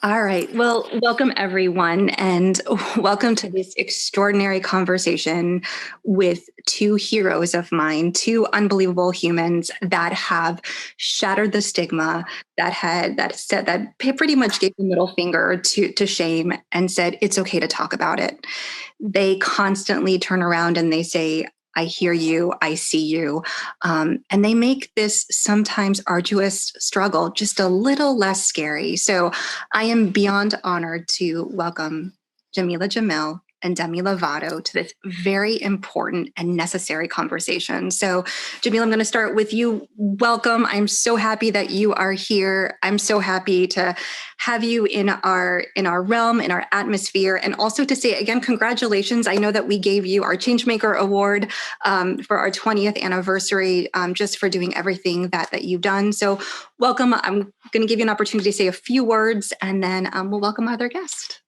All right. Well, welcome everyone, and welcome to this extraordinary conversation with two heroes of mine, two unbelievable humans that have shattered the stigma, that pretty much gave the middle finger to shame and said it's okay to talk about it. They constantly turn around and they say, I hear you, I see you. And they make this sometimes arduous struggle just a little less scary. So I am beyond honored to welcome Jameela Jamil and Demi Lovato to this very important and necessary conversation. So, Jameela, I'm going to start with you. Welcome. I'm so happy that you are here. I'm so happy to have you in our realm, in our atmosphere, and also to say again, congratulations. I know that we gave you our Changemaker Award for our 20th anniversary, just for doing everything that you've done. So, welcome. I'm going to give you an opportunity to say a few words, and then we'll welcome our other guest.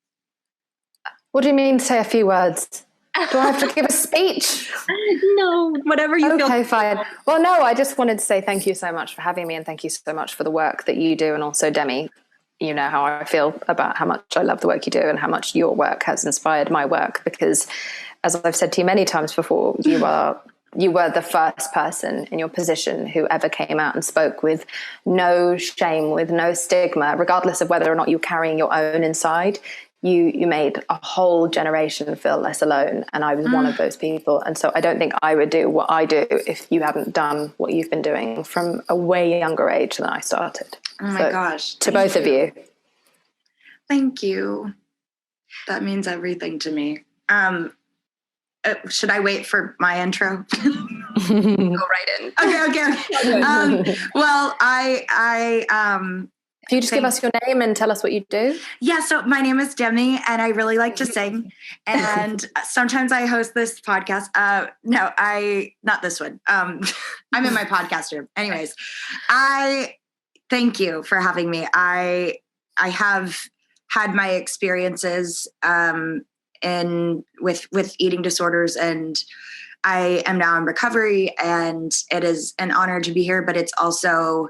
What do you mean, say a few words? Do I have to give a speech? No, whatever you feel. Okay, fine. Well, no, I just wanted to say thank you so much for having me, and thank you so much for the work that you do. And also, Demi, you know how I feel about how much I love the work you do and how much your work has inspired my work. Because, as I've said to you many times before, you were the first person in your position who ever came out and spoke with no shame, with no stigma, regardless of whether or not you're carrying your own inside. You made a whole generation feel less alone, and I was one of those people. And so I don't think I would do what I do if you hadn't done what you've been doing from a way younger age than I started. Oh my gosh. To both of you. Thank you. That means everything to me. Should I wait for my intro? Go right in. Okay. Well, If you just give us your name and tell us what you do. Yeah, so my name is Demi, and I really like to sing. And sometimes I host this podcast. Not this one. I'm in my podcast room. Anyways, I thank you for having me. I have had my experiences with eating disorders, and I am now in recovery, and it is an honor to be here, but it's also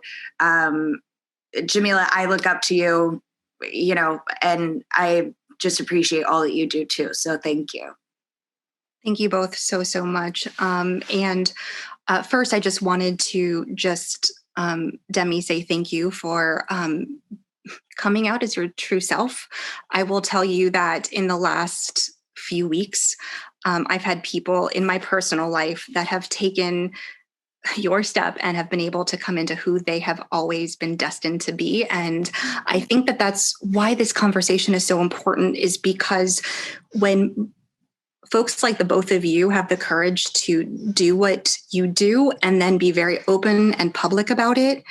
Jameela, I look up to you, and I just appreciate all that you do too. So thank you. Thank you both so much. And first, I just wanted to Demi, say thank you for coming out as your true self. I will tell you that in the last few weeks, I've had people in my personal life that have taken your step and have been able to come into who they have always been destined to be. And I think that that's why this conversation is so important, is because when folks like the both of you have the courage to do what you do and then be very open and public about it,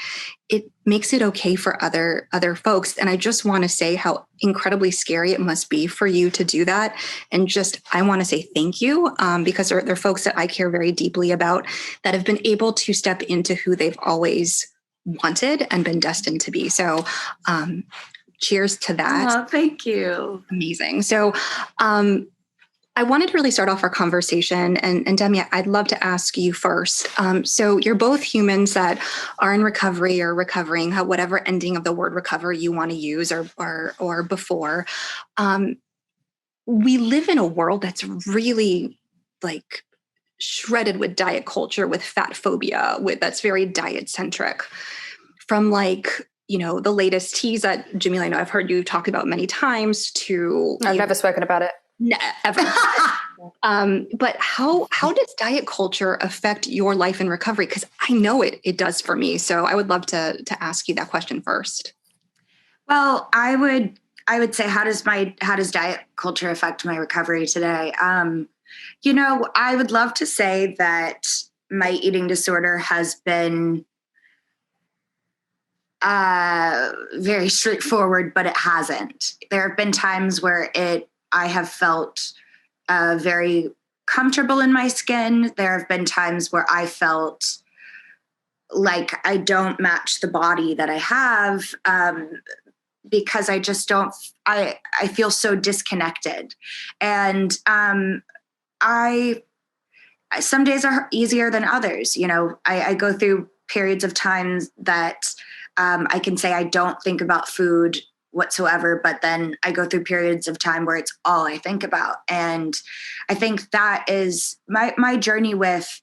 it makes it okay for other folks. And I just want to say how incredibly scary it must be for you to do that. And I want to say thank you, because there are folks that I care very deeply about that have been able to step into who they've always wanted and been destined to be. So cheers to that. Oh, thank you. Amazing. So I wanted to really start off our conversation, and Demi, I'd love to ask you first. So you're both humans that are in recovery or recovering, whatever ending of the word recover you want to use, or before. We live in a world that's really like shredded with diet culture, with fat phobia, that's very diet centric. From the latest teas that Jameela, I know I've heard you talk about many times, to I've never spoken about it. Ever. But how does diet culture affect your life in recovery? Because I know it does for me. So I would love to ask you that question first. Well, I would say, how does diet culture affect my recovery today? I would love to say that my eating disorder has been very straightforward, but it hasn't. There have been times where I have felt very comfortable in my skin. There have been times where I felt like I don't match the body that I have, because I just don't, I feel so disconnected. And some days are easier than others. I go through periods of times that I can say I don't think about food whatsoever. But then I go through periods of time where it's all I think about. And I think that is my journey with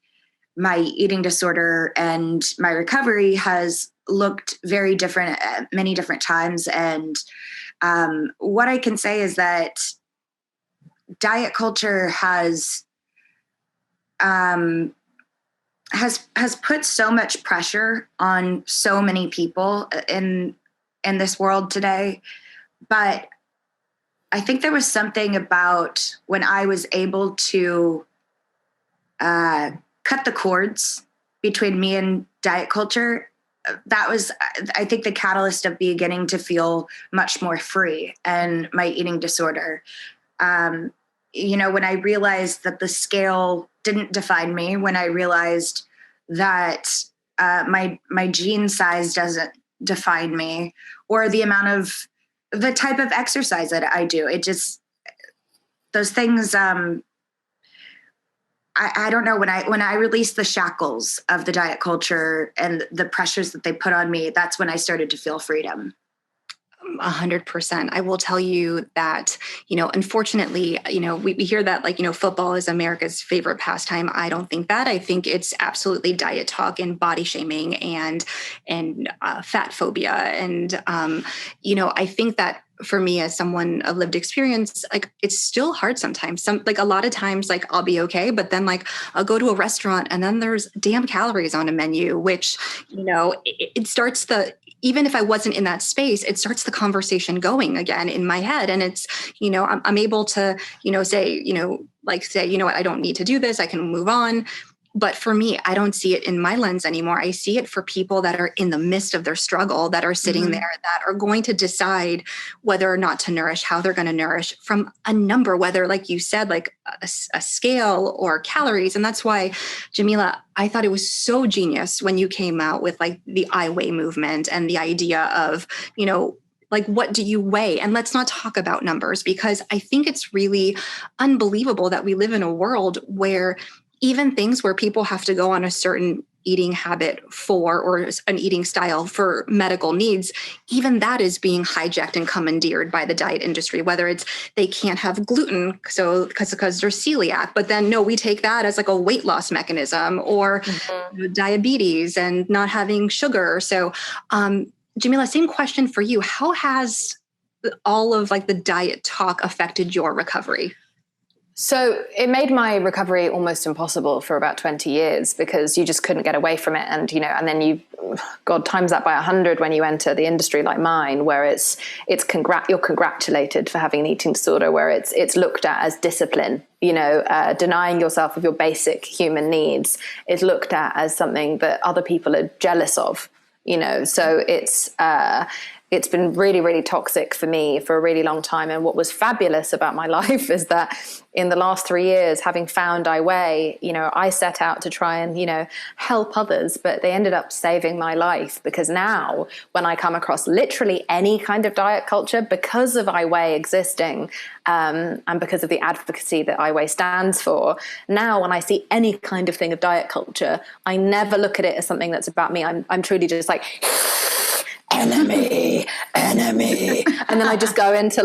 my eating disorder, and my recovery has looked very different at many different times. And what I can say is that diet culture has put so much pressure on so many people in this world today. But I think there was something about when I was able to cut the cords between me and diet culture. That was, I think, the catalyst of beginning to feel much more free and my eating disorder. When I realized that the scale didn't define me, when I realized that my gene size doesn't define me, or the type of exercise that I do, it just, those things, I don't know, when I released the shackles of the diet culture and the pressures that they put on me, that's when I started to feel freedom. 100%. I will tell you that, unfortunately, we hear that football is America's favorite pastime. I don't think that. I think it's absolutely diet talk and body shaming and fat phobia. And, I think that for me, as someone of lived experience, it's still hard sometimes. A lot of times, I'll be okay, but then I'll go to a restaurant and then there's damn calories on a menu, which, it starts even if I wasn't in that space, it starts the conversation going again in my head. And it's, I'm able to, say, what, I don't need to do this. I can move on. But for me, I don't see it in my lens anymore. I see it for people that are in the midst of their struggle, that are sitting there, that are going to decide whether or not to nourish, how they're going to nourish from a number, whether, like you said, a scale or calories. And that's why, Jameela, I thought it was so genius when you came out with the I weigh movement and the idea of, what do you weigh? And let's not talk about numbers, because I think it's really unbelievable that we live in a world where even things where people have to go on a certain eating habit or an eating style for medical needs, even that is being hijacked and commandeered by the diet industry, whether it's they can't have gluten because they're celiac, but then no, we take that as a weight loss mechanism, or diabetes and not having sugar. So Jameela, same question for you. How has all of the diet talk affected your recovery? So it made my recovery almost impossible for about 20 years, because you just couldn't get away from it. And, and then God times that by 100 when you enter the industry like mine, where you're congratulated for having an eating disorder, where it's looked at as discipline. Denying yourself of your basic human needs is looked at as something that other people are jealous of. So it's been really, really toxic for me for a really long time. And what was fabulous about my life is that in the last 3 years, having found I Weigh, I set out to try and, help others, but they ended up saving my life, because now when I come across literally any kind of diet culture, because of I Weigh existing, and because of the advocacy that I Weigh stands for, now when I see any kind of thing of diet culture, I never look at it as something that's about me. I'm truly just enemy. And then I just go into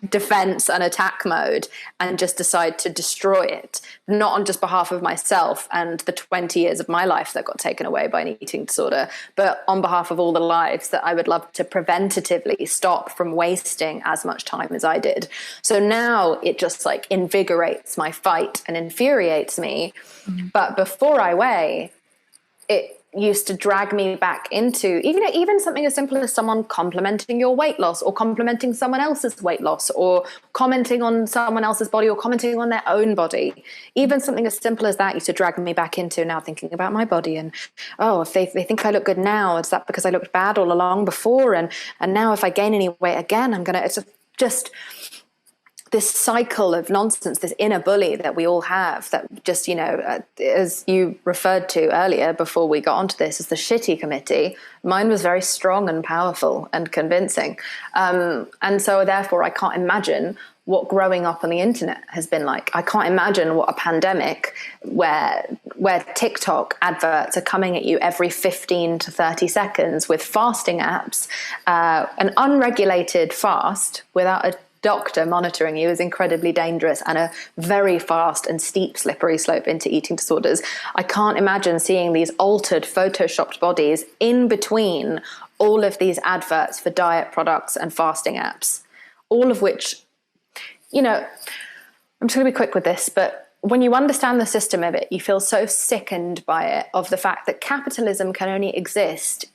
defense and attack mode and just decide to destroy it, not on just behalf of myself and the 20 years of my life that got taken away by an eating disorder, but on behalf of all the lives that I would love to preventatively stop from wasting as much time as I did. So now it just invigorates my fight and infuriates me. But before I Weigh, it used to drag me back into even something as simple as someone complimenting your weight loss, or complimenting someone else's weight loss, or commenting on someone else's body, or commenting on their own body. Even something as simple as that used to drag me back into now thinking about my body, and if they think I look good now, is that because I looked bad all along before, and now if I gain any weight again, it's just this cycle of nonsense, this inner bully that we all have, that just, as you referred to earlier before we got onto this, as the shitty committee, mine was very strong and powerful and convincing. And so therefore I can't imagine what growing up on the internet has been like. I can't imagine what a pandemic where TikTok adverts are coming at you every 15 to 30 seconds with fasting apps, an unregulated fast without a doctor monitoring you is incredibly dangerous, and a very fast and steep slippery slope into eating disorders. I can't imagine seeing these altered, photoshopped bodies in between all of these adverts for diet products and fasting apps, all of which, you know, I'm just going to be quick with this, but when you understand the system of it, you feel so sickened by it, of the fact that capitalism can only exist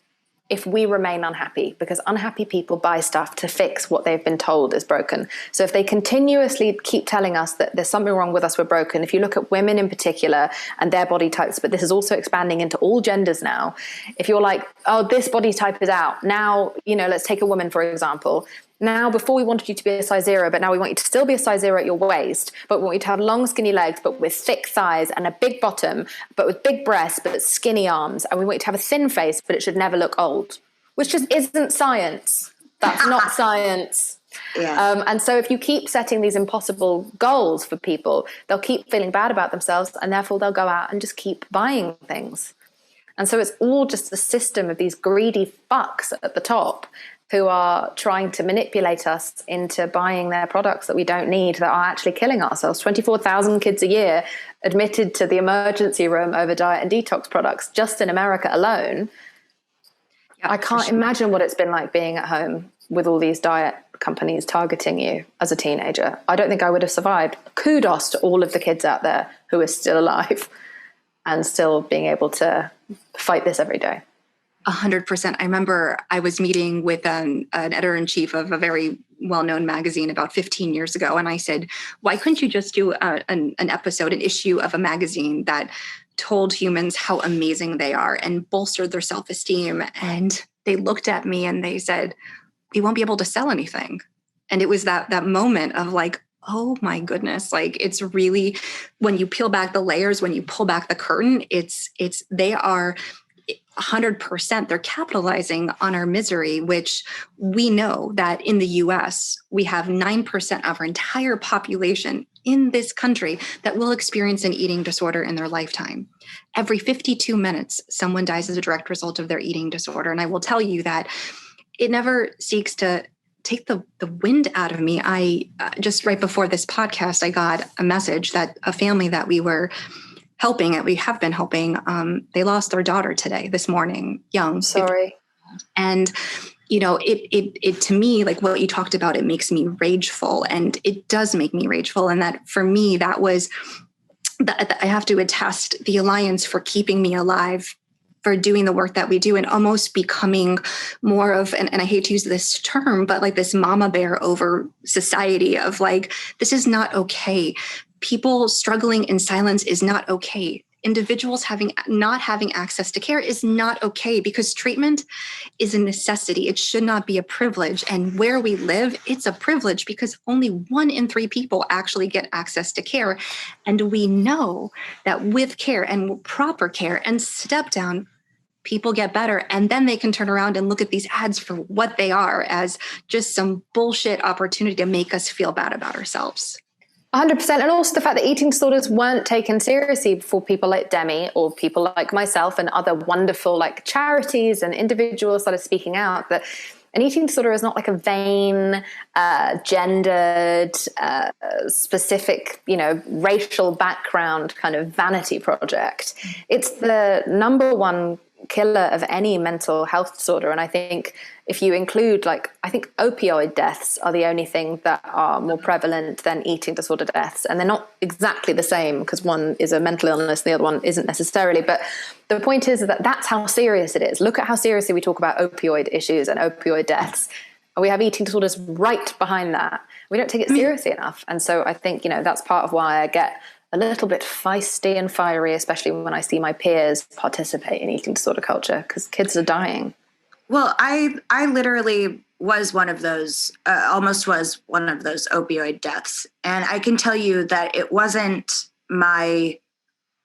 if we remain unhappy, because unhappy people buy stuff to fix what they've been told is broken. So if they continuously keep telling us that there's something wrong with us, we're broken. If you look at women in particular and their body types, but this is also expanding into all genders now. If you're like, oh, this body type is out now, you know, let's take a woman, for example. Now, before we wanted you to be a size 0, but now we want you to still be a size 0 at your waist, but we want you to have long, skinny legs, but with thick thighs, and a big bottom, but with big breasts, but skinny arms. And we want you to have a thin face, but it should never look old, which just isn't science. That's not science. Yeah. And so if you keep setting these impossible goals for people, they'll keep feeling bad about themselves, and therefore they'll go out and just keep buying things. And so it's all just a system of these greedy fucks at the top who are trying to manipulate us into buying their products that we don't need, that are actually killing ourselves. 24,000 kids a year admitted to the emergency room over diet and detox products just in America alone. Yeah, I can't imagine what it's been like being at home with all these diet companies targeting you as a teenager. I don't think I would have survived. Kudos to all of the kids out there who are still alive and still being able to fight this every day. 100%. I remember I was meeting with an editor-in-chief of a very well-known magazine about 15 years ago. And I said, why couldn't you just do an episode, an issue of a magazine that told humans how amazing they are and bolstered their self-esteem? And they looked at me and they said, we won't be able to sell anything. And it was that moment of like, oh my goodness, like it's really, when you peel back the layers, when you pull back the curtain, they are 100%, they're capitalizing on our misery, which we know that in the US, we have 9% of our entire population in this country that will experience an eating disorder in their lifetime. Every 52 minutes, someone dies as a direct result of their eating disorder. And I will tell you that it never seeks to take the wind out of me. I just right before this podcast, I got a message that a family that we have been helping, they lost their daughter this morning, young. Sorry. And, you know, it to me, like what you talked about, it makes me rageful, and it does make me rageful. And that for me, that was, I have to attest the Alliance for keeping me alive, for doing the work that we do, and almost becoming more of, and I hate to use this term, but like this mama bear over society of like, this is not okay. People struggling in silence is not okay. Individuals not having access to care is not okay, because treatment is a necessity. It should not be a privilege. And where we live, it's a privilege because only 1 in 3 people actually get access to care. And we know that with care and proper care and step down, people get better. And then they can turn around and look at these ads for what they are, as just some bullshit opportunity to make us feel bad about ourselves. 100%. And also the fact that eating disorders weren't taken seriously before people like Demi or people like myself and other wonderful like charities and individuals that are speaking out, that an eating disorder is not like a vain, gendered, specific, you know, racial background kind of vanity project. It's the number one killer of any mental health disorder. And I think if you include, like, I think opioid deaths are the only thing that are more prevalent than eating disorder deaths. And they're not exactly the same, because one is a mental illness and the other one isn't necessarily. But the point is that that's how serious it is. Look at how seriously we talk about opioid issues and opioid deaths. And we have eating disorders right behind that. We don't take it seriously enough. And so I think, you know, that's part of why I get a little bit feisty and fiery, especially when I see my peers participate in eating disorder culture, because kids are dying. Well, I literally was one of those, almost was one of those opioid deaths. And I can tell you that it wasn't my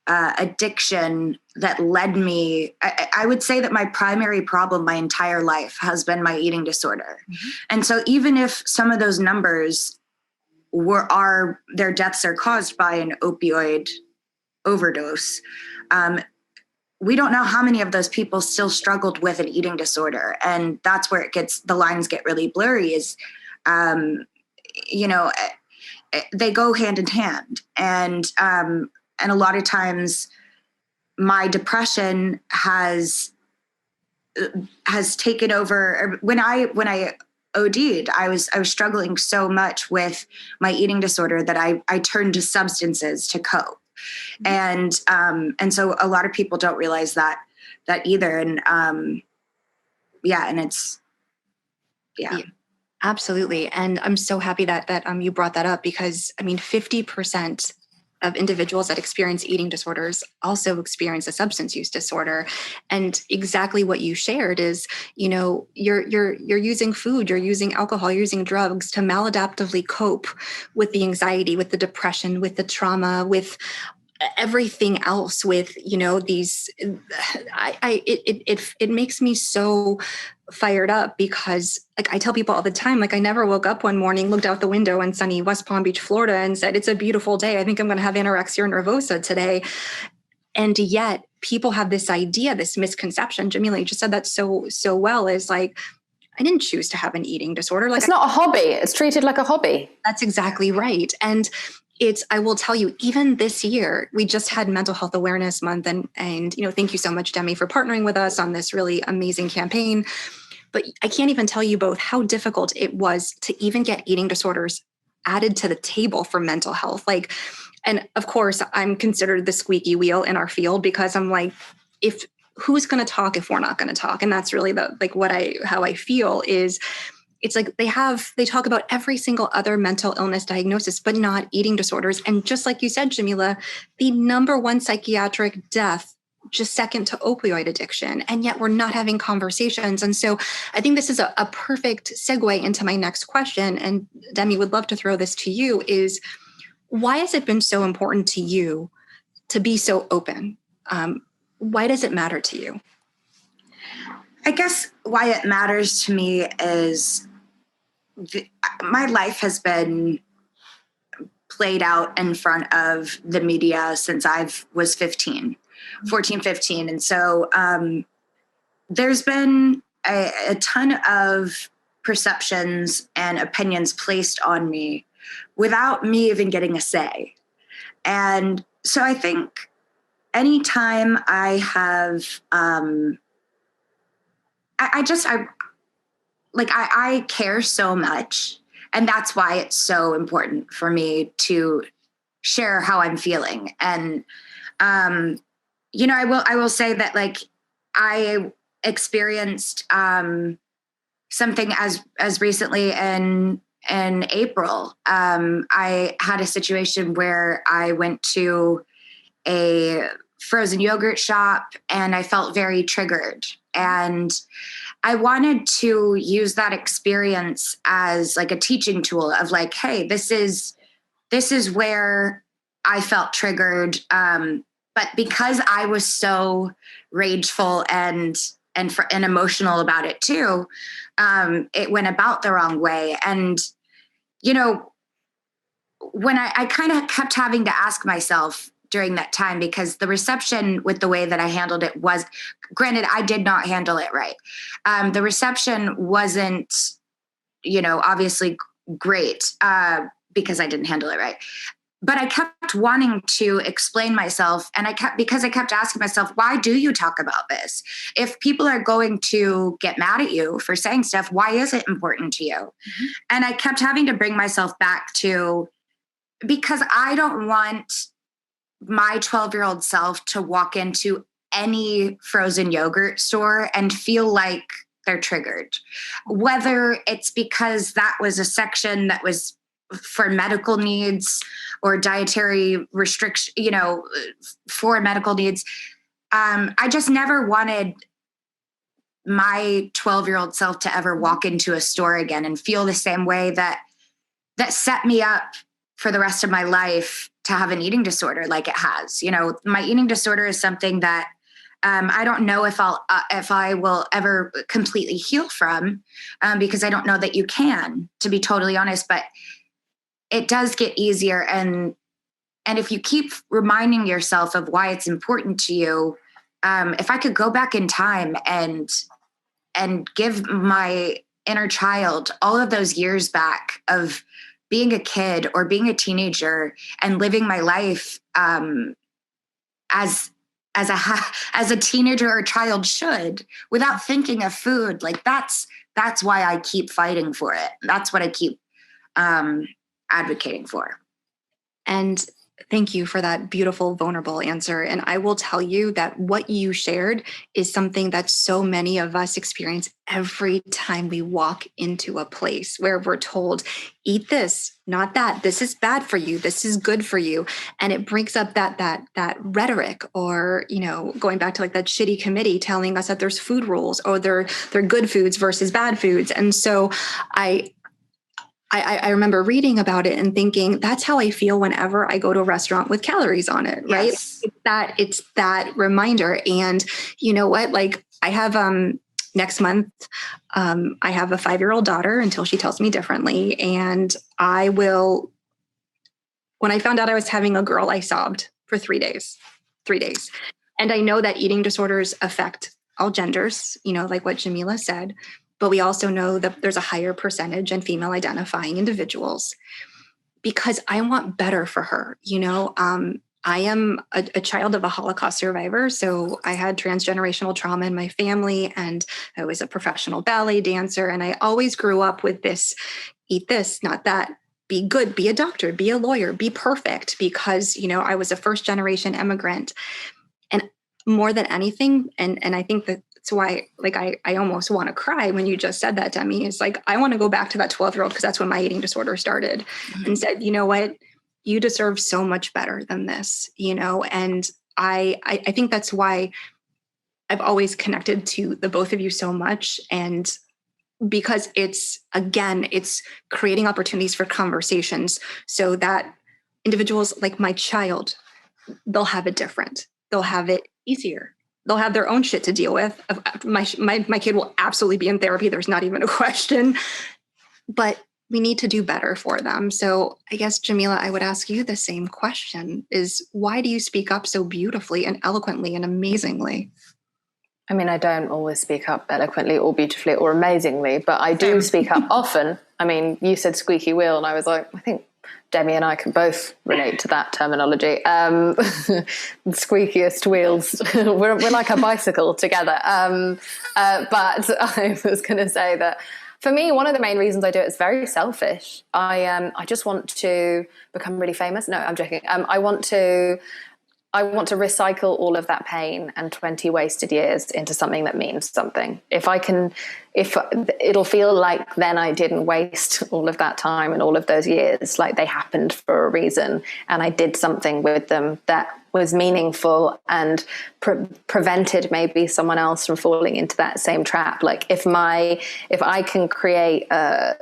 addiction that led me. I would say that my primary problem my entire life has been my eating disorder. Mm-hmm. And so even if some of those numbers their deaths are caused by an opioid overdose. We don't know how many of those people still struggled with an eating disorder. And that's where the lines get really blurry is, they go hand in hand. And a lot of times my depression has taken over. When I OD'd, I was struggling so much with my eating disorder that I turned to substances to cope. And so a lot of people don't realize that either. And and it's, yeah. Absolutely. And I'm so happy that you brought that up, because 50% of individuals that experience eating disorders also experience a substance use disorder. And exactly what you shared is, you're using food, you're using alcohol, you're using drugs to maladaptively cope with the anxiety, with the depression, with the trauma, with everything else, with these. It makes me so fired up, because I tell people all the time, I never woke up one morning, looked out the window in sunny West Palm Beach, Florida, and said, it's a beautiful day, I think I'm going to have anorexia nervosa today. And yet people have this idea, this misconception. Jameela, you just said that so well, is I didn't choose to have an eating disorder. It's not a hobby. It's treated like a hobby. That's exactly right. And I will tell you, even this year, we just had Mental Health Awareness Month, and thank you so much, Demi, for partnering with us on this really amazing campaign. But I can't even tell you both how difficult it was to even get eating disorders added to the table for mental health. And of course, I'm considered the squeaky wheel in our field, because I'm who's going to talk if we're not going to talk? And that's really how I feel is, it's they talk about every single other mental illness diagnosis, but not eating disorders. And just like you said, Jameela, the number one psychiatric death, just second to opioid addiction. And yet we're not having conversations. And so I think this is a perfect segue into my next question. And Demi, would love to throw this to you, is why has it been so important to you to be so open? Why does it matter to you? I guess why it matters to me is my life has been played out in front of the media since I was 14, 15. And so there's been a ton of perceptions and opinions placed on me without me even getting a say. And so I think anytime I have, I care so much, and that's why it's so important for me to share how I'm feeling. And, I will say that I experienced something as recently in April. I had a situation where I went to a frozen yogurt shop and I felt very triggered. And I wanted to use that experience as a teaching tool of hey, this is where I felt triggered. But because I was so rageful and emotional about it too, it went about the wrong way. And, when I kind of kept having to ask myself during that time, because the reception with the way that I handled it was, granted, I did not handle it right. The reception wasn't, obviously great because I didn't handle it right. But I kept wanting to explain myself. And because I kept asking myself, why do you talk about this? If people are going to get mad at you for saying stuff, why is it important to you? Mm-hmm. And I kept having to bring myself back to, because I don't want my 12-year-old self to walk into any frozen yogurt store and feel like they're triggered, whether it's because that was a section that was for medical needs or dietary restriction, for medical needs. I just never wanted my 12-year-old self to ever walk into a store again and feel the same way that set me up for the rest of my life to have an eating disorder like it has. My eating disorder is something that I don't know if I will ever completely heal from, because I don't know that you can, to be totally honest. But it does get easier. And if you keep reminding yourself of why it's important to you, if I could go back in time and give my inner child all of those years back of being a kid or being a teenager and living my life as a teenager or child should, without thinking of food, like that's why I keep fighting for it. That's what I keep advocating for. And thank you for that beautiful, vulnerable answer. And I will tell you that what you shared is something that so many of us experience every time we walk into a place where we're told, eat this, not that. This is bad for you. This is good for you. And it brings up that rhetoric, or, going back to like that shitty committee telling us that there's food rules, or they're good foods versus bad foods. And so I remember reading about it and thinking, that's how I feel whenever I go to a restaurant with calories on it, right? Yes. It's that reminder. And you know what? Like I have next month, I have a 5-year-old daughter until she tells me differently. And when I found out I was having a girl, I sobbed for 3 days. And I know that eating disorders affect all genders, like what Jameela said. But we also know that there's a higher percentage in female identifying individuals, because I want better for her. I am a child of a Holocaust survivor. So I had transgenerational trauma in my family, and I was a professional ballet dancer. And I always grew up with this, eat this, not that, be good, be a doctor, be a lawyer, be perfect, because, I was a first generation immigrant. And more than anything, and I think that, that's why, like, I almost want to cry when you just said that, Demi. It's like, I want to go back to that 12-year-old, because that's when my eating disorder started, and said, you know what, you deserve so much better than this, and I think that's why I've always connected to the both of you so much. And because it's creating opportunities for conversations so that individuals like my child, they'll have it different. They'll have it easier. They'll have their own shit to deal with. My kid will absolutely be in therapy. There's not even a question, but we need to do better for them. So I guess, Jameela, I would ask you the same question: is why do you speak up so beautifully and eloquently and amazingly? I mean, I don't always speak up eloquently or beautifully or amazingly, but I do speak up often. I mean, you said squeaky wheel, and I was like, I think Demi and I can both relate to that terminology. The squeakiest wheels. we're like a bicycle together. But I was going to say that for me, one of the main reasons I do it is very selfish. I just want to become really famous. No, I'm joking. I want to recycle all of that pain and 20 wasted years into something that means something. If it'll feel like then I didn't waste all of that time and all of those years, like they happened for a reason, and I did something with them that was meaningful and prevented maybe someone else from falling into that same trap. Like if I can create I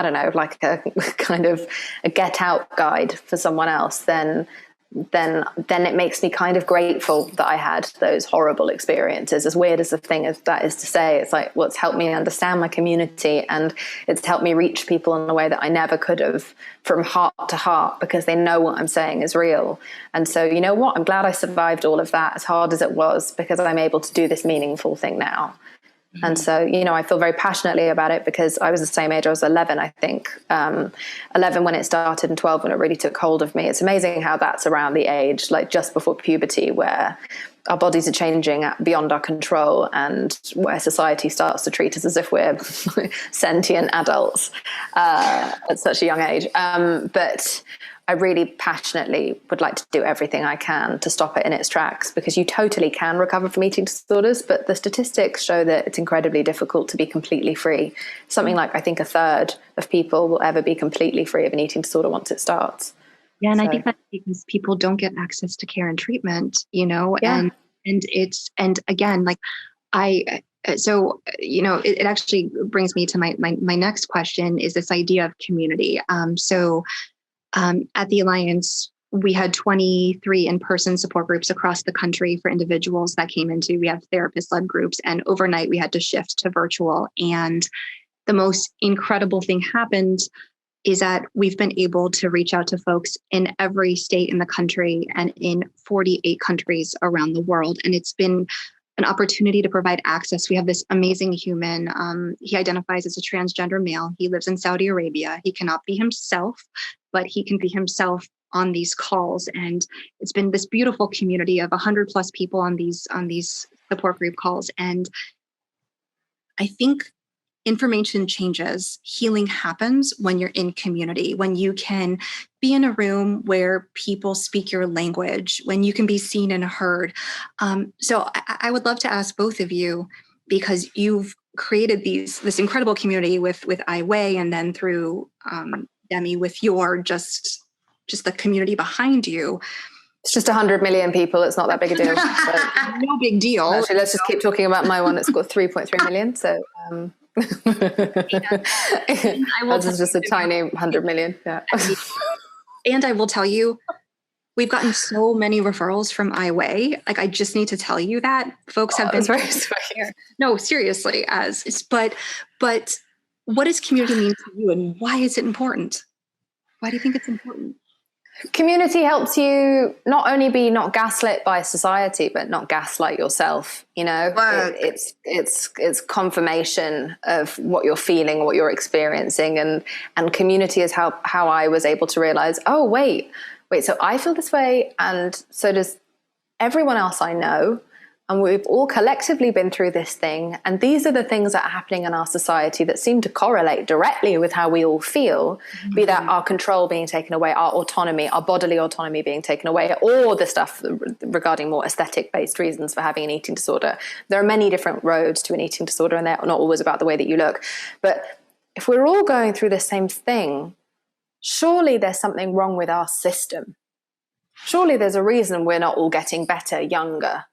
don't know, like a kind of a get out guide for someone else, then it makes me kind of grateful that I had those horrible experiences. As weird as the thing as that is to say, it's like, well, it's helped me understand my community, and it's helped me reach people in a way that I never could have, from heart to heart, because they know what I'm saying is real. And so, you know what? I'm glad I survived all of that, as hard as it was, because I'm able to do this meaningful thing now. Mm-hmm. And so, I feel very passionately about it, because I was the same age. I was 11, I think. 11 when it started and 12 when it really took hold of me. It's amazing how that's around the age, like just before puberty, where our bodies are changing beyond our control, and where society starts to treat us as if we're sentient adults at such a young age. But I really passionately would like to do everything I can to stop it in its tracks, because you totally can recover from eating disorders, but the statistics show that it's incredibly difficult to be completely free. Something like, I think, a third of people will ever be completely free of an eating disorder once it starts. Yeah, and I think that's because people don't get access to care and treatment, Yeah. and again, like it actually brings me to my next question, is this idea of community. At the Alliance, we had 23 in-person support groups across the country for individuals that came into. We have therapist-led groups, and overnight we had to shift to virtual. And the most incredible thing happened. is that we've been able to reach out to folks in every state in the country and in 48 countries around the world. And it's been an opportunity to provide access. We have this amazing human. He identifies as a transgender male. He lives in Saudi Arabia. He cannot be himself, but he can be himself on these calls. And it's been this beautiful community of 100 plus people on these support group calls. And I think information changes, healing happens when you're in community, when you can be in a room where people speak your language, when you can be seen and heard. So I would love to ask both of you, because you've created this incredible community with iWay, and then through Demi with your just the community behind you. It's just 100 million people. It's not that big a deal. So. No big deal. Actually, let's just keep talking about my one. It's got 3.3 million. So this is just a tiny 100 million. Yeah. And I will tell you, we've gotten so many referrals from iWay. Like, I just need to tell you that folks have been very sweet. No, seriously, but what does community mean to you, and why is it important? Why do you think it's important? Community helps you not only be not gaslit by society, but not gaslight yourself. You know, it's confirmation of what you're feeling, what you're experiencing, and community is how I was able to realize, oh, wait, so I feel this way, and so does everyone else I know. And we've all collectively been through this thing. And these are the things that are happening in our society that seem to correlate directly with how we all feel, be that our control being taken away, our autonomy, our bodily autonomy being taken away, or the stuff regarding more aesthetic-based reasons for having an eating disorder. There are many different roads to an eating disorder, and they're not always about the way that you look. But if we're all going through the same thing, surely there's something wrong with our system. Surely there's a reason we're not all getting better, younger.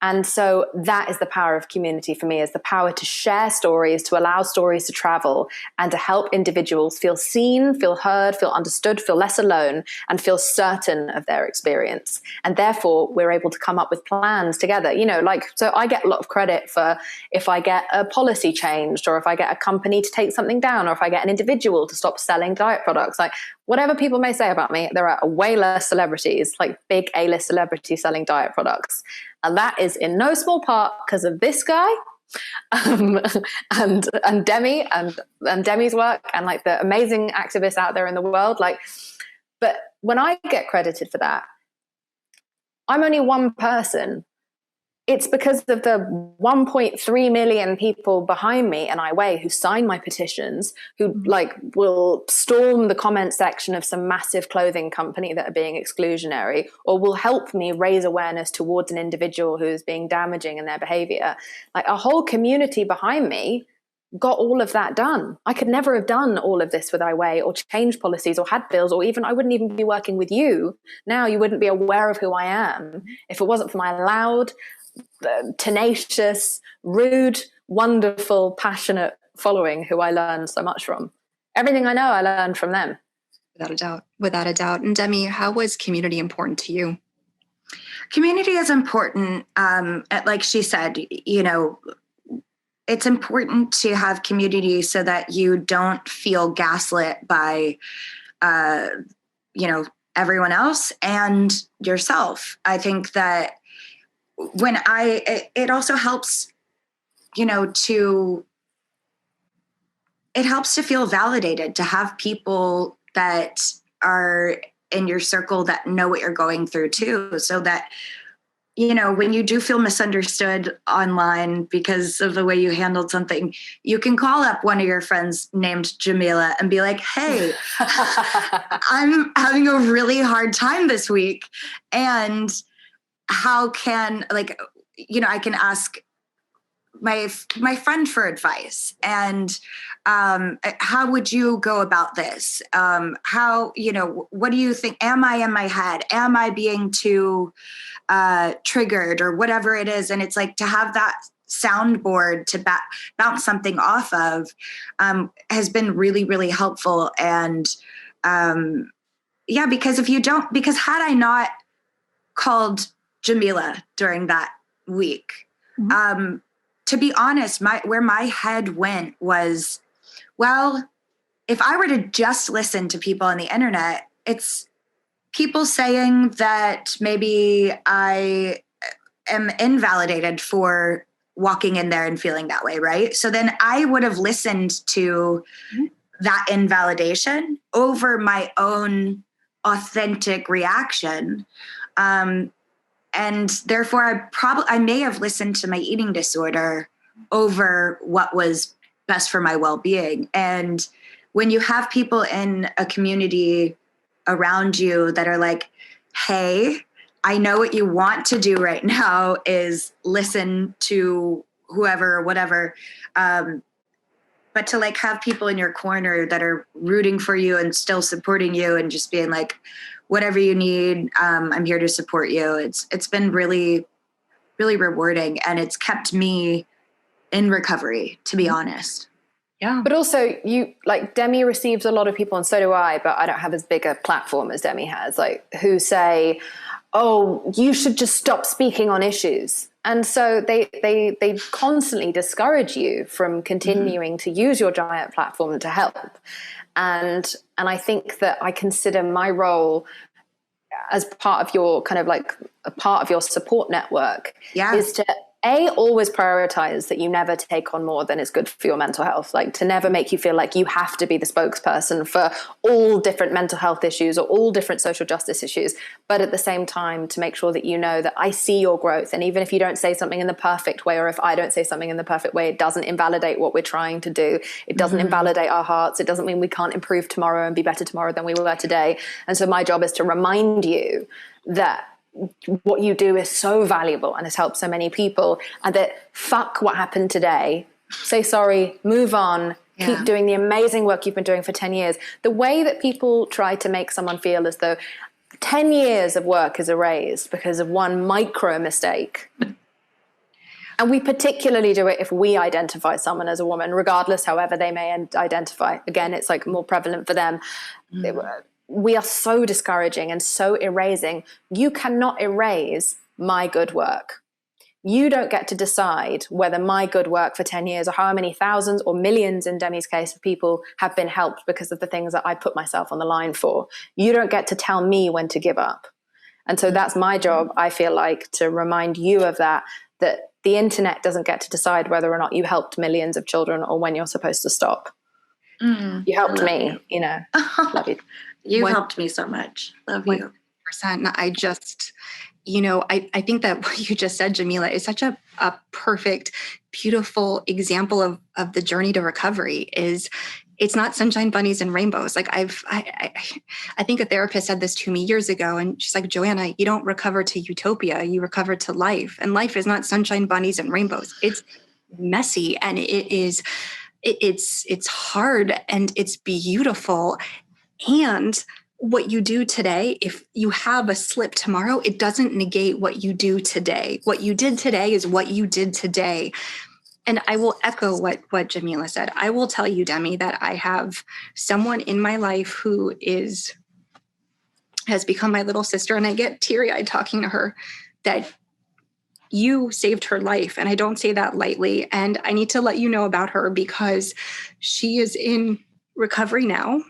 And so that is the power of community for me, is the power to share stories, to allow stories to travel, and to help individuals feel seen, feel heard, feel understood, feel less alone, and feel certain of their experience. And therefore, we're able to come up with plans together. You know, like, so I get a lot of credit for if I get a policy changed, or if I get a company to take something down, or if I get an individual to stop selling diet products. Like, whatever people may say about me, there are way less celebrities, like big A-list celebrities selling diet products. And that is in no small part because of this guy and Demi and Demi's work, and like the amazing activists out there in the world. Like, but when I get credited for that, I'm only one person. It's because of the 1.3 million people behind me and iWay who sign my petitions, who like will storm the comment section of some massive clothing company that are being exclusionary, or will help me raise awareness towards an individual who is being damaging in their behavior. Like, a whole community behind me got all of that done. I could never have done all of this with iWay, or changed policies, or had bills, or even I wouldn't even be working with you. Now you wouldn't be aware of who I am if it wasn't for my loud, tenacious, rude, wonderful, passionate following who I learned so much from. Everything I know, I learned from them. Without a doubt. And Demi, how was community important to you? Community is important. Like she said, you know, it's important to have community so that you don't feel gaslit by, you know, everyone else and yourself. I think that when it also helps, you know, it helps to feel validated, to have people that are in your circle that know what you're going through too, so that, you know, when you do feel misunderstood online because of the way you handled something, you can call up one of your friends named Jameela and be like, hey, I'm having a really hard time this week. And how can, like, you know, I can ask my friend for advice, and how would you go about this? How, you know, what do you think? Am I in my head? Am I being too triggered, or whatever it is? And it's like, to have that soundboard to bounce something off of has been really, really helpful. And yeah, because because had I not called Jameela during that week, to be honest, where my head went was, well, if I were to just listen to people on the internet, it's people saying that maybe I am invalidated for walking in there and feeling that way, right? So then I would have listened to that invalidation over my own authentic reaction. And therefore I may have listened to my eating disorder over what was best for my well-being. And when you have people in a community around you that are like, hey, I know what you want to do right now is listen to whoever or whatever. But to like have people in your corner that are rooting for you and still supporting you and just being like, whatever you need, I'm here to support you. It's been really, really rewarding. And it's kept me in recovery, to be honest. Yeah. But also you like Demi receives a lot of people, and so do I, but I don't have as big a platform as Demi has, like who say, oh, you should just stop speaking on issues. And so they constantly discourage you from continuing to use your giant platform to help. And I think that I consider my role as part of your kind of like a part of your support network is to always prioritize that you never take on more than is good for your mental health, like to never make you feel like you have to be the spokesperson for all different mental health issues or all different social justice issues. But at the same time, to make sure that you know that I see your growth. And even if you don't say something in the perfect way, or if I don't say something in the perfect way, it doesn't invalidate what we're trying to do. It doesn't invalidate our hearts. It doesn't mean we can't improve tomorrow and be better tomorrow than we were today. And so my job is to remind you that what you do is so valuable and has helped so many people, and that fuck what happened today, say sorry, move on, keep doing the amazing work you've been doing for 10 years. The way that people try to make someone feel as though 10 years of work is erased because of one micro mistake. And we particularly do it if we identify someone as a woman, regardless however they may identify. Again, it's like more prevalent for them. We are so discouraging and so erasing. You cannot erase my good work. You don't get to decide whether my good work for 10 years or how many thousands or millions, in Demi's case, of people have been helped because of the things that I put myself on the line for. You don't get to tell me when to give up. And so that's my job, I feel like, to remind you of that the internet doesn't get to decide whether or not you helped millions of children or when you're supposed to stop. You helped me, you know. Love you. You helped me so much. Love you. 100%. I just, I think that what you just said, Jameela, is such a perfect, beautiful example of the journey to recovery. It's not sunshine, bunnies, and rainbows. Like I think a therapist said this to me years ago, and she's like, Joanna, you don't recover to utopia, you recover to life. And life is not sunshine, bunnies, and rainbows. It's messy, and it's hard, and it's beautiful. And what you do today, if you have a slip tomorrow, it doesn't negate what you do today. What you did today is what you did today. And I will echo what Jameela said. I will tell you, Demi, that I have someone in my life who has become my little sister, and I get teary-eyed talking to her, that you saved her life. And I don't say that lightly. And I need to let you know about her because she is in recovery now.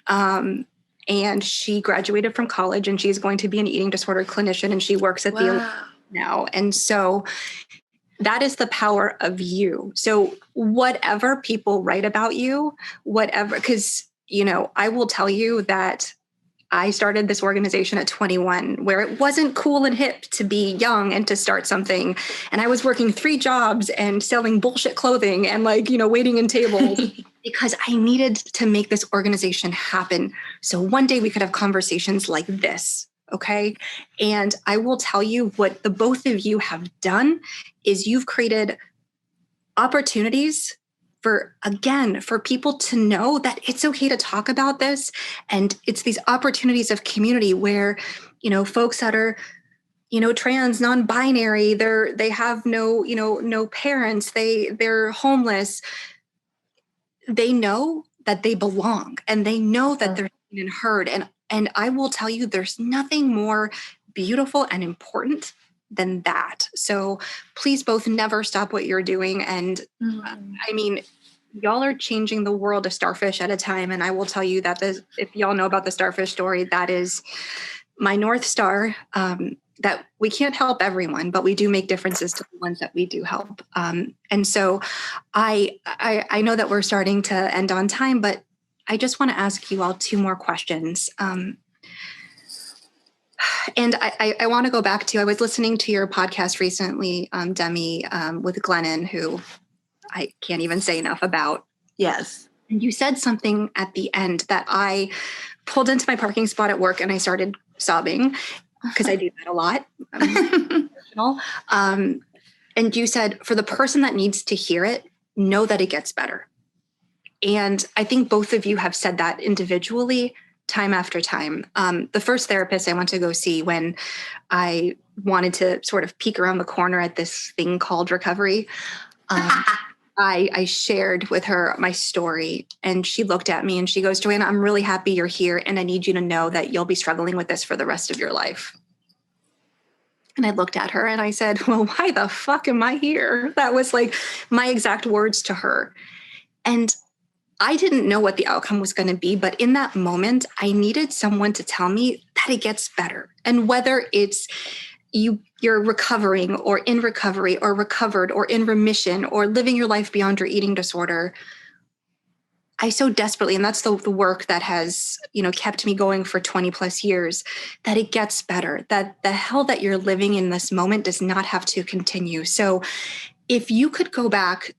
And she graduated from college, and she's going to be an eating disorder clinician, and she works at the now. And so that is the power of you. So whatever people write about you, because, I will tell you that I started this organization at 21, where it wasn't cool and hip to be young and to start something. And I was working 3 jobs and selling bullshit clothing and waiting in tables because I needed to make this organization happen. So one day we could have conversations like this. Okay. And I will tell you what the both of you have done is you've created opportunities for people to know that it's okay to talk about this. And it's these opportunities of community where, folks that are, trans, non-binary, they have no parents, they're homeless. They know that they belong, and they know that they're seen and heard. And I will tell you, there's nothing more beautiful and important than that. So please both never stop what you're doing. And y'all are changing the world a starfish at a time. And I will tell you that if y'all know about the starfish story, that is my North Star, that we can't help everyone, but we do make differences to the ones that we do help. And so I know that we're starting to end on time, but I just want to ask you all two more questions. And I want to go back to, I was listening to your podcast recently, Demi, with Glennon, who I can't even say enough about. Yes. And you said something at the end that I pulled into my parking spot at work and I started sobbing because I do that a lot. And you said, for the person that needs to hear it, know that it gets better. And I think both of you have said that individually time after time. The first therapist I went to go see when I wanted to sort of peek around the corner at this thing called recovery, I shared with her my story, and she looked at me and she goes, "Joanna, I'm really happy you're here, and I need you to know that you'll be struggling with this for the rest of your life." And I looked at her and I said, "Well, why the fuck am I here?" That was like my exact words to her. And I didn't know what the outcome was going to be, but in that moment, I needed someone to tell me that it gets better. And whether it's you're recovering or in recovery or recovered or in remission or living your life beyond your eating disorder, I so desperately, and that's the work that has, kept me going for 20 plus years, that it gets better, that the hell that you're living in this moment does not have to continue. So if you could go back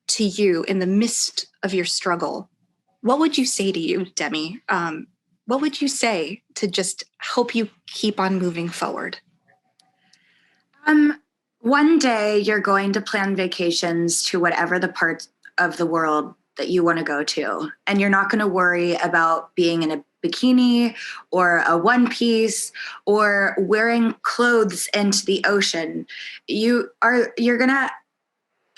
to you in the midst of your struggle, what would you say to you, Demi? What would you say to just help you keep on moving forward? One day you're going to plan vacations to whatever the part of the world that you want to go to. And you're not going to worry about being in a bikini or a one piece or wearing clothes into the ocean. You're going to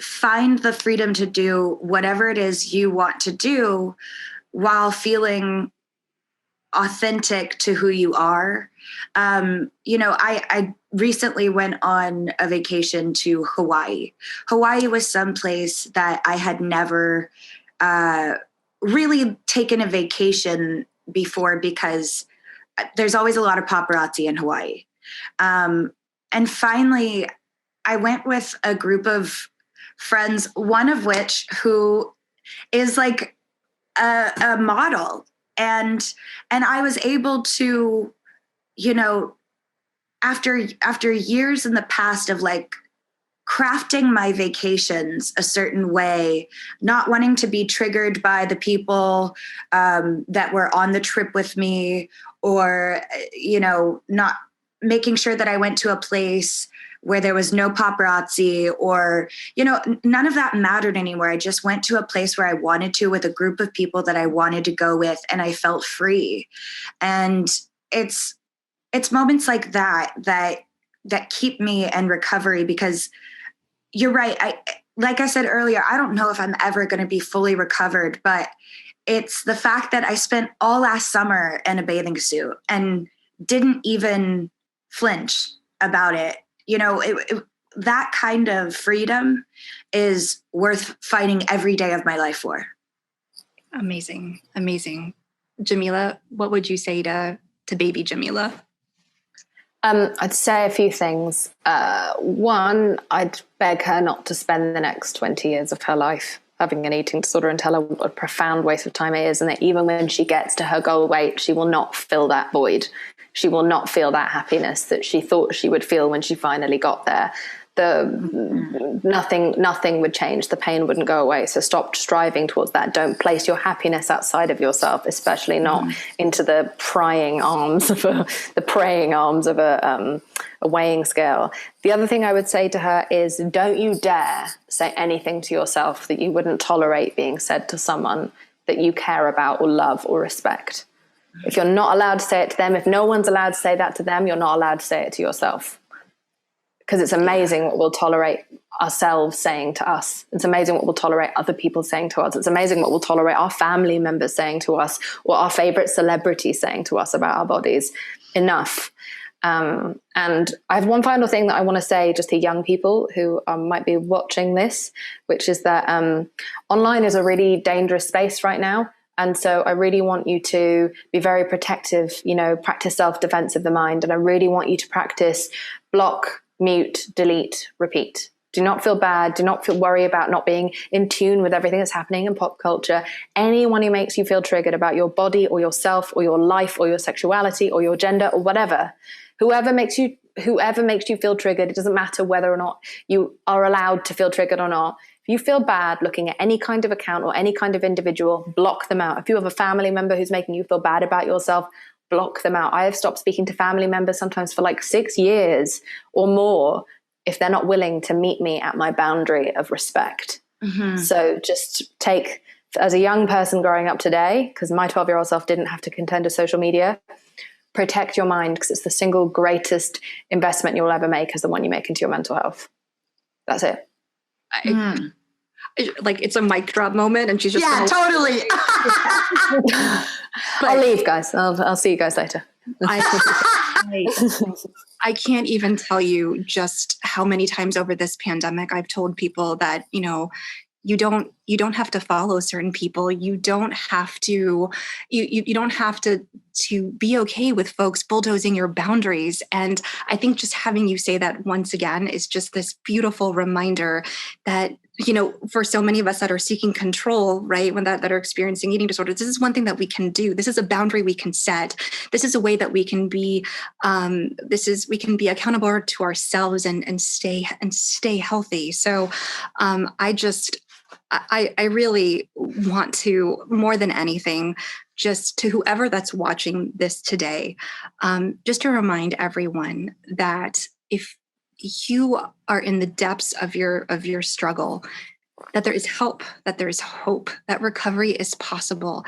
find the freedom to do whatever it is you want to do while authentic to who you are. I recently went on a vacation to Hawaii. Hawaii was someplace that I had never really taken a vacation before because there's always a lot of paparazzi in Hawaii. And finally, I went with a group of friends, one of which who is like a model. And I was able to, after years in the past of like crafting my vacations a certain way, not wanting to be triggered by the people that were on the trip with me, or, not making sure that I went to a place where there was no paparazzi or, none of that mattered anymore. I just went to a place where I wanted to with a group of people that I wanted to go with, and I felt free. And it's moments like that keep me in recovery, because you're right. Like I said earlier, I don't know if I'm ever going to be fully recovered, but it's the fact that I spent all last summer in a bathing suit and didn't even flinch about it. That kind of freedom is worth fighting every day of my life for. Amazing. Amazing. Jameela, what would you say to baby Jameela? I'd say a few things. One, I'd beg her not to spend the next 20 years of her life having an eating disorder, and tell her what a profound waste of time it is, and that even when she gets to her goal weight, she will not fill that void. She will not feel that happiness that she thought she would feel when she finally got there. Nothing would change. The pain wouldn't go away. So stop striving towards that. Don't place your happiness outside of yourself, especially not into the praying arms of a weighing scale. The other thing I would say to her is, don't you dare say anything to yourself that you wouldn't tolerate being said to someone that you care about or love or respect. If you're not allowed to say it to them, if no one's allowed to say that to them, you're not allowed to say it to yourself. Because it's amazing what we'll tolerate ourselves saying to us. It's amazing what we'll tolerate other people saying to us. It's amazing what we'll tolerate our family members saying to us, or our favorite celebrities saying to us about our bodies. Enough. And I have one final thing that I want to say just to young people who might be watching this, which is that online is a really dangerous space right now. And so I really want you to be very protective, practice self-defense of the mind. And I really want you to practice block, mute, delete, repeat. Do not feel bad. Do not worry about not being in tune with everything that's happening in pop culture. Anyone who makes you feel triggered about your body or yourself or your life or your sexuality or your gender or whatever, whoever makes you feel triggered, it doesn't matter whether or not you are allowed to feel triggered or not. If you feel bad looking at any kind of account or any kind of individual, block them out. If you have a family member who's making you feel bad about yourself, block them out. I have stopped speaking to family members sometimes for like 6 years or more if they're not willing to meet me at my boundary of respect. Mm-hmm. So just take, as a young person growing up today, because my 12-year-old self didn't have to contend with social media, protect your mind, because it's the single greatest investment you'll ever make is the one you make into your mental health. That's it. Like it's a mic drop moment, and she's just totally. I'll leave, guys. I'll see you guys later. I can't even tell you just how many times over this pandemic I've told people that, you don't have to follow certain people. You don't have to, you don't have to be okay with folks bulldozing your boundaries. And I think just having you say that once again is just this beautiful reminder that, for so many of us that are seeking control, right, that are experiencing eating disorders, this is one thing that we can do. This is a boundary we can set. This is a way that we can be, we can be accountable to ourselves and stay healthy. So I really want to, more than anything, just to whoever that's watching this today, just to remind everyone that if you are in the depths of your struggle, that there is help, that there is hope, that recovery is possible.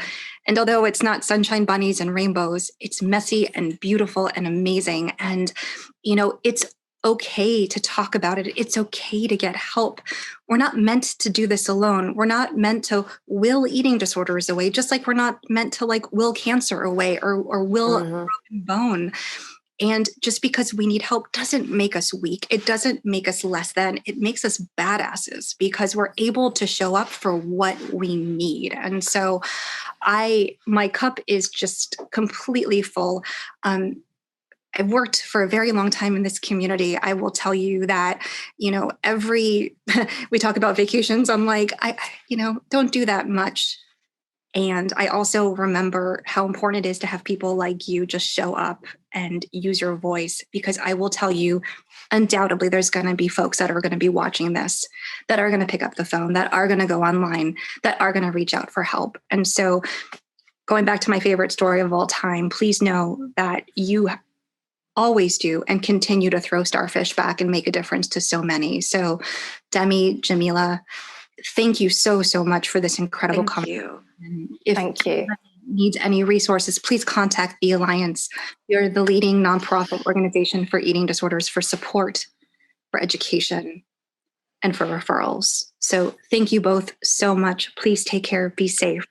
And although it's not sunshine bunnies and rainbows, it's messy and beautiful and amazing. And, it's okay to talk about it. It's okay to get help. We're not meant to do this alone. We're not meant to will eating disorders away, just like we're not meant to will cancer away or will a broken bone. And just because we need help doesn't make us weak. It doesn't make us less than. It makes us badasses because we're able to show up for what we need. And so my cup is just completely full. I've worked for a very long time in this community. I will tell you that, we talk about vacations. I'm like, don't do that much. And I also remember how important it is to have people like you just show up and use your voice, because I will tell you, undoubtedly, there's going to be folks that are going to be watching this, that are going to pick up the phone, that are going to go online, that are going to reach out for help. And so going back to my favorite story of all time, please know that you always do and continue to throw starfish back and make a difference to so many. So Demi, Jameela, thank you so much for this incredible conversation. Thank you. Needs any resources, please contact the Alliance. You're the leading nonprofit organization for eating disorders, for support, for education, and for referrals. So thank you both so much. Please take care. Be safe.